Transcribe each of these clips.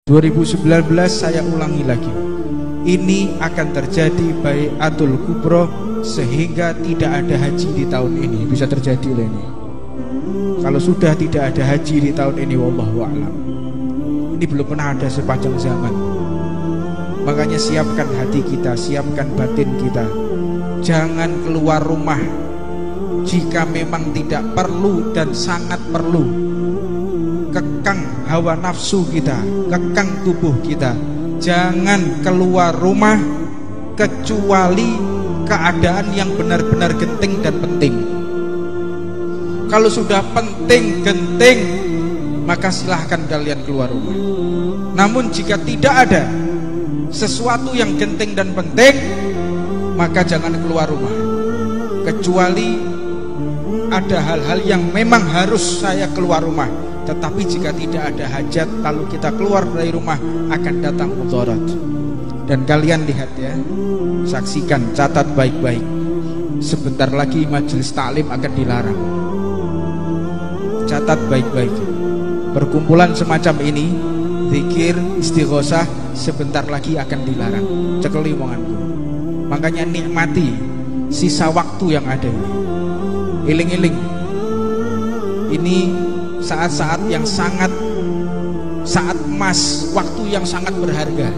2019 saya ulangi lagi, ini akan terjadi bai'atul kubro, sehingga tidak ada haji di tahun ini. Bisa terjadi oleh ini. Kalau sudah tidak ada haji di tahun ini, wallahu a'lam. Ini belum pernah ada sepanjang zaman. Makanya siapkan hati kita, siapkan batin kita. Jangan keluar rumah jika memang tidak perlu dan sangat perlu. Kekang hawa nafsu kita, kekang tubuh kita. Jangan keluar rumah kecuali keadaan yang benar-benar genting dan penting. Kalau sudah penting, genting, maka silahkan kalian keluar rumah. Namun jika tidak ada sesuatu yang genting dan penting, maka jangan keluar rumah. Kecuali ada hal-hal yang memang harus saya keluar rumah. Tetapi jika tidak ada hajat, lalu kita keluar dari rumah, akan datang mudarat. Dan kalian lihat ya, saksikan, catat baik-baik. Sebentar lagi majelis taklim akan dilarang. Catat baik-baik. Perkumpulan semacam ini, zikir, istighosah, sebentar lagi akan dilarang. Cekeli omonganku. Makanya nikmati sisa waktu yang ada ini. Iling-iling. Ini saat-saat yang saat emas, waktu yang sangat berharga.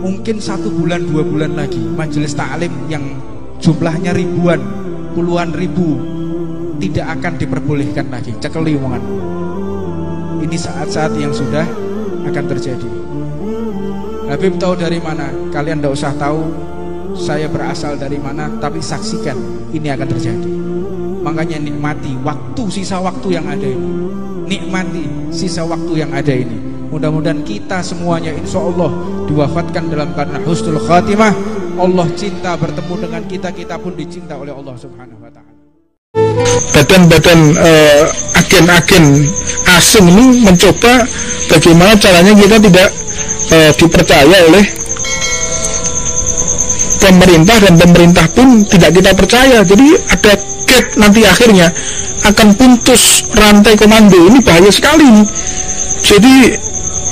Mungkin 1 bulan 2 bulan lagi majelis taklim yang jumlahnya ribuan, puluhan ribu tidak akan diperbolehkan lagi. Cekeli omongan. Ini saat-saat yang sudah akan terjadi. Habib tahu dari mana? Kalian tidak usah tahu saya berasal dari mana, tapi saksikan ini akan terjadi. Makanya nikmati waktu, sisa waktu yang ada ini. Nikmati sisa waktu yang ada ini. Mudah-mudahan kita semuanya insya Allah diwafatkan dalam keadaan husnul khatimah. Allah cinta bertemu dengan kita, kita pun dicinta oleh Allah Subhanahu wa ta'ala. Badan-badan agen-agen asing ini mencoba bagaimana caranya kita tidak dipercaya oleh pemerintah, dan pemerintah pun tidak kita percaya. Jadi ada gap, nanti akhirnya akan putus rantai komando. Ini bahaya sekali. Jadi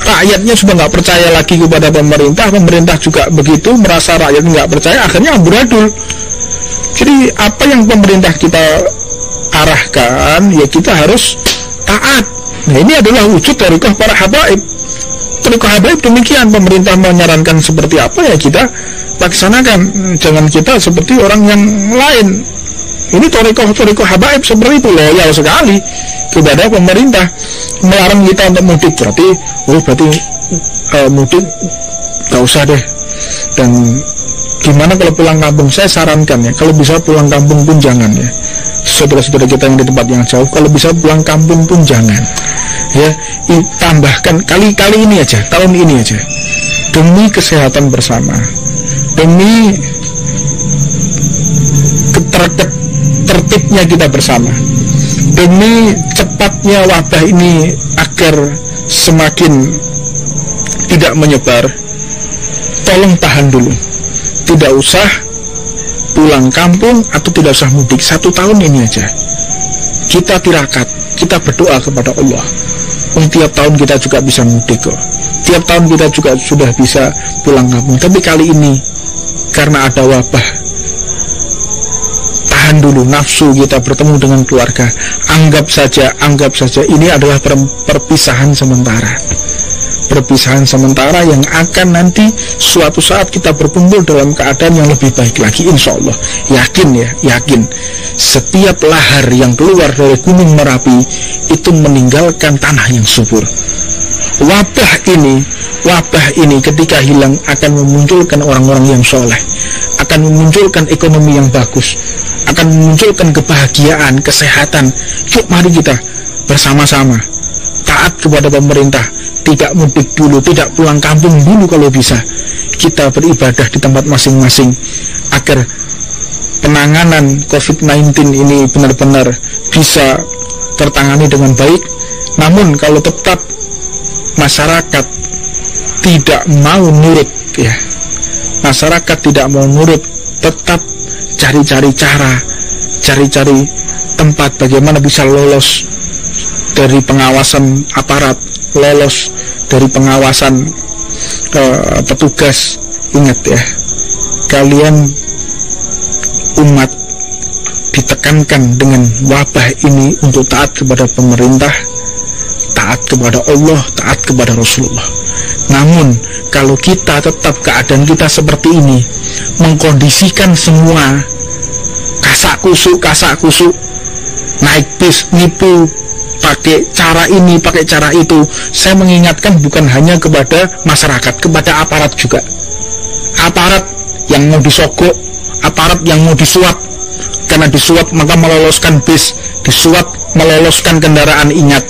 rakyatnya sudah nggak percaya lagi kepada pemerintah, pemerintah juga begitu, merasa rakyat nggak percaya, akhirnya amburadul. Jadi apa yang pemerintah kita arahkan, ya kita harus taat. Nah, ini adalah wujud thariqah para habaib. Thariqah habaib demikian, pemerintah menyarankan seperti apa, ya kita laksanakan. Jangan kita seperti orang yang lain. Ini thariqah habaib seperti itu, loyal sekali kepada pemerintah. Melarang kita untuk mudik, berarti mudik gak usah deh. Dan gimana kalau pulang kampung? Saya sarankan ya, kalau bisa pulang kampung pun jangan ya. Saudara-saudara kita yang di tempat yang jauh, kalau bisa pulang kampung pun jangan ya. Tambahkan kali ini aja, tahun ini aja, demi kesehatan bersama, demi tertibnya kita bersama, demi cepatnya wabah ini agar semakin tidak menyebar, tolong tahan dulu. Tidak usah pulang kampung atau tidak usah mudik 1 tahun ini aja. Kita tirakat, kita berdoa kepada Allah. Tiap tahun kita juga bisa mudik kok. Tiap tahun kita juga sudah bisa pulang kampung. Tapi kali ini karena ada wabah, tahan dulu nafsu kita bertemu dengan keluarga. Anggap saja ini adalah perpisahan sementara. Perpisahan sementara yang akan nanti suatu saat kita berkumpul dalam keadaan yang lebih baik lagi, insya Allah. Yakin setiap lahar yang keluar dari Gunung Merapi itu meninggalkan tanah yang subur. Wabah ini ketika hilang akan memunculkan orang-orang yang soleh, akan memunculkan ekonomi yang bagus, akan memunculkan kebahagiaan, kesehatan. Yuk mari kita bersama-sama taat kepada pemerintah, tidak mudik dulu, tidak pulang kampung dulu kalau bisa. Kita beribadah di tempat masing-masing agar penanganan COVID-19 ini benar-benar bisa tertangani dengan baik. Namun kalau tetap masyarakat tidak mau nurut ya, masyarakat tidak mau nurut, tetap cari-cari cara, cari-cari tempat bagaimana bisa lolos dari pengawasan aparat, lolos dari pengawasan petugas, ingat ya, kalian umat ditekankan dengan wabah ini untuk taat kepada pemerintah, taat kepada Allah, taat kepada Rasulullah. Namun kalau kita tetap keadaan kita seperti ini, mengkondisikan semua kasak kusuk, naik bis, nipu, pakai cara ini, pakai cara itu, saya mengingatkan bukan hanya kepada masyarakat, kepada aparat juga. Aparat yang mau disogok, aparat yang mau disuap, karena disuap maka meloloskan bis, disuap meloloskan kendaraan, ingat,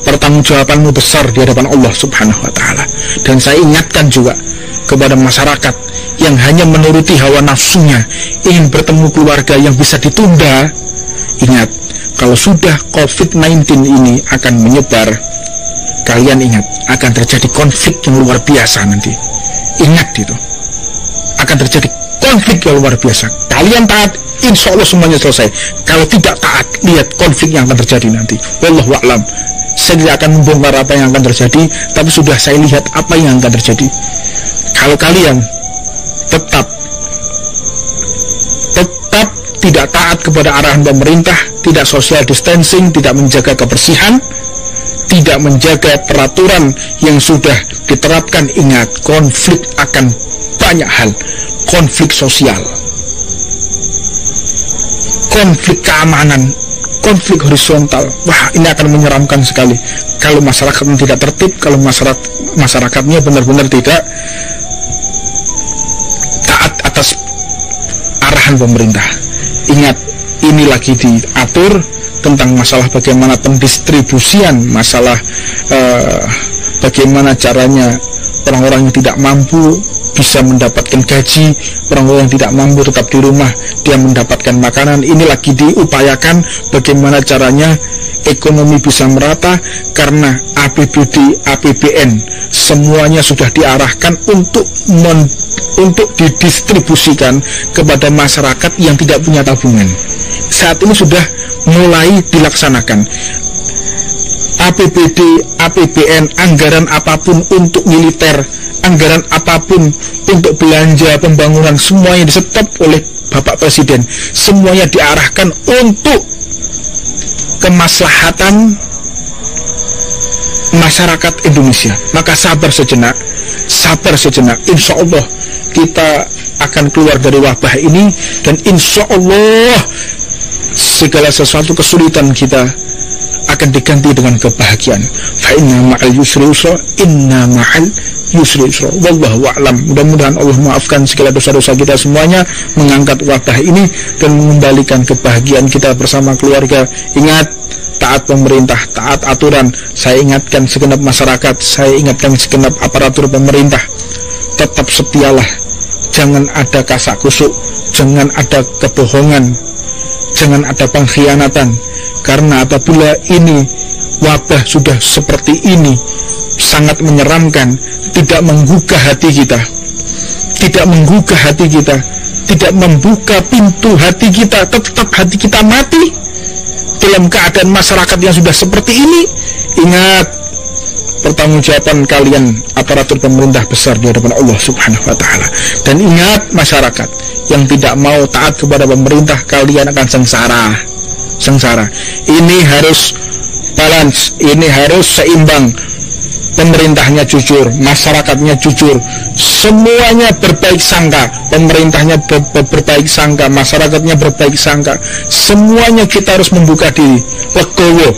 pertanggungjawabanmu besar di hadapan Allah Subhanahu wa Ta'ala. Dan saya ingatkan juga kepada masyarakat yang hanya menuruti hawa nafsunya, ingin bertemu keluarga yang bisa ditunda. Ingat, kalau sudah COVID-19 ini akan menyebar, kalian ingat, akan terjadi konflik yang luar biasa nanti. Ingat itu, akan terjadi konflik yang luar biasa. Kalian taat, insya Allah semuanya selesai. Kalau tidak taat, lihat konflik yang akan terjadi nanti. Wallahu a'lam. Saya tidak akan membongkar apa yang akan terjadi, tapi sudah saya lihat apa yang akan terjadi. Kalau kalian tetap tidak taat kepada arahan pemerintah, tidak social distancing, tidak menjaga kebersihan, tidak menjaga peraturan yang sudah diterapkan, ingat, konflik akan banyak hal. Konflik sosial, konflik keamanan, konflik horizontal. Wah, ini akan menyeramkan sekali kalau masyarakatnya tidak tertib, kalau masyarakatnya benar-benar tidak taat atas arahan pemerintah. Ingat, ini lagi diatur tentang masalah bagaimana pendistribusian, masalah bagaimana caranya orang-orang yang tidak mampu bisa mendapatkan gaji, orang-orang yang tidak mampu tetap di rumah, dia mendapatkan makanan. Ini lagi diupayakan bagaimana caranya ekonomi bisa merata, karena APBD, APBN semuanya sudah diarahkan untuk didistribusikan kepada masyarakat yang tidak punya tabungan. Saat ini sudah mulai dilaksanakan. APBD, APBN, anggaran apapun untuk militer, anggaran apapun untuk belanja pembangunan, semuanya disetop oleh Bapak Presiden. Semuanya diarahkan untuk kemaslahatan masyarakat Indonesia. Maka sabar sejenak, insya Allah kita akan keluar dari wabah ini, dan insya Allah segala sesuatu kesulitan kita akan diganti dengan kebahagiaan. Fa inna ma'al yusri yusra, inna ma'al yusri yusra. Wallahu a'lam. Mudah-mudahan Allah maafkan segala dosa-dosa kita semuanya, mengangkat wabah ini dan mengembalikan kebahagiaan kita bersama keluarga. Ingat, taat pemerintah, taat aturan. Saya ingatkan segenap masyarakat, saya ingatkan segenap aparatur pemerintah, tetap setialah. Jangan ada kasak kusuk, jangan ada kebohongan, jangan ada pengkhianatan. Karena apabila ini wabah sudah seperti ini, sangat menyeramkan, tidak menggugah hati kita, tidak membuka pintu hati kita, tetap hati kita mati dalam keadaan masyarakat yang sudah seperti ini. Ingat, pertanggungjawaban kalian aparatur pemerintah besar di hadapan Allah Subhanahu wa Ta'ala. Dan ingat, masyarakat yang tidak mau taat kepada pemerintah, kalian akan sengsara. Ini harus balance, ini harus seimbang. Pemerintahnya jujur, masyarakatnya jujur, semuanya berbaik sangka. Pemerintahnya berbaik sangka, masyarakatnya berbaik sangka. Semuanya kita harus membuka diri, legowo,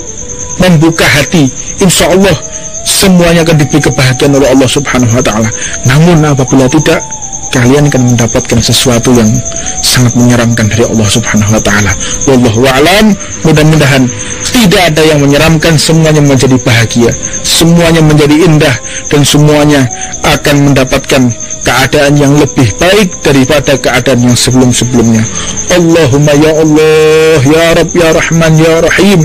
membuka hati. Insya Allah semuanya akan diberi kebahagiaan oleh Allah Subhanahu wa Ta'ala. Namun apabila tidak, kalian akan mendapatkan sesuatu yang sangat menyeramkan dari Allah Subhanahu wa Ta'ala. Wallahu a'lam. Mudah-mudahan tidak ada yang menyeramkan, semuanya menjadi bahagia, semuanya menjadi indah, dan semuanya akan mendapatkan keadaan yang lebih baik daripada keadaan yang sebelum-sebelumnya. Allahumma ya Allah, ya Rabb, ya Rahman, ya Rahim.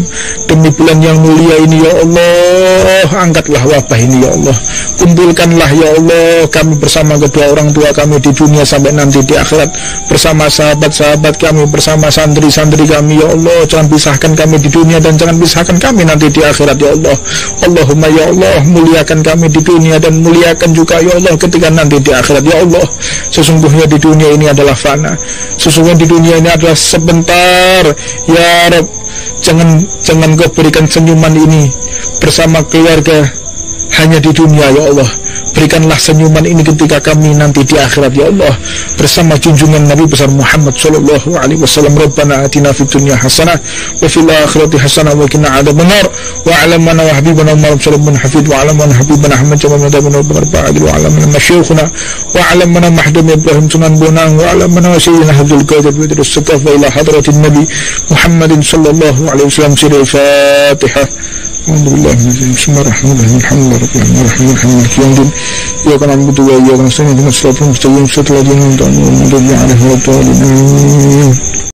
demi bulan yang mulia ini ya Allah, angkatlah wabah ini ya Allah, kumpulkanlah ya Allah kami bersama kedua orang tua kami di dunia sampai nanti di akhirat, bersama sahabat-sahabat kami, bersama santri-santri kami ya Allah. Jangan pisahkan kami di dunia dan jangan pisahkan kami nanti di akhirat ya Allah. Allahumma ya Allah, muliakan kami di dunia dan muliakan juga ya Allah ketika nanti di akhirat ya Allah. Sesungguhnya di dunia ini adalah fana, sesungguhnya di dunia ini adalah sebentar ya Rabb. Jangan kau berikan senyuman ini bersama keluarga hanya di dunia ya Allah. Berikanlah senyuman ini ketika kami nanti di akhirat ya Allah, bersama junjungan Nabi besar Muhammad sallallahu alaihi wasallam. Rabbana atina fid dunya hasanah wa fil akhirati hasanah wa qina adzabannar wa 'allamana wa habibana wa sallallahu hafid wa 'allamana habibana Ahmad jamalna wa barakatuh wa 'allamana masyayikhuna wa 'allamana mahdum Ibrahim sunan bonang wa 'allamana sayyidina Abdul Qadir wa terus saqaf ila hadratin Nabi Muhammadin sallallahu alaihi wasallam. Sirul Fatihah. Bismillahirrahmanirrahim. Alhamdulillahirrahmanirrahim. Ya kana butuh ya kana sunnah dengan suratul mustaqim setelah dinun dan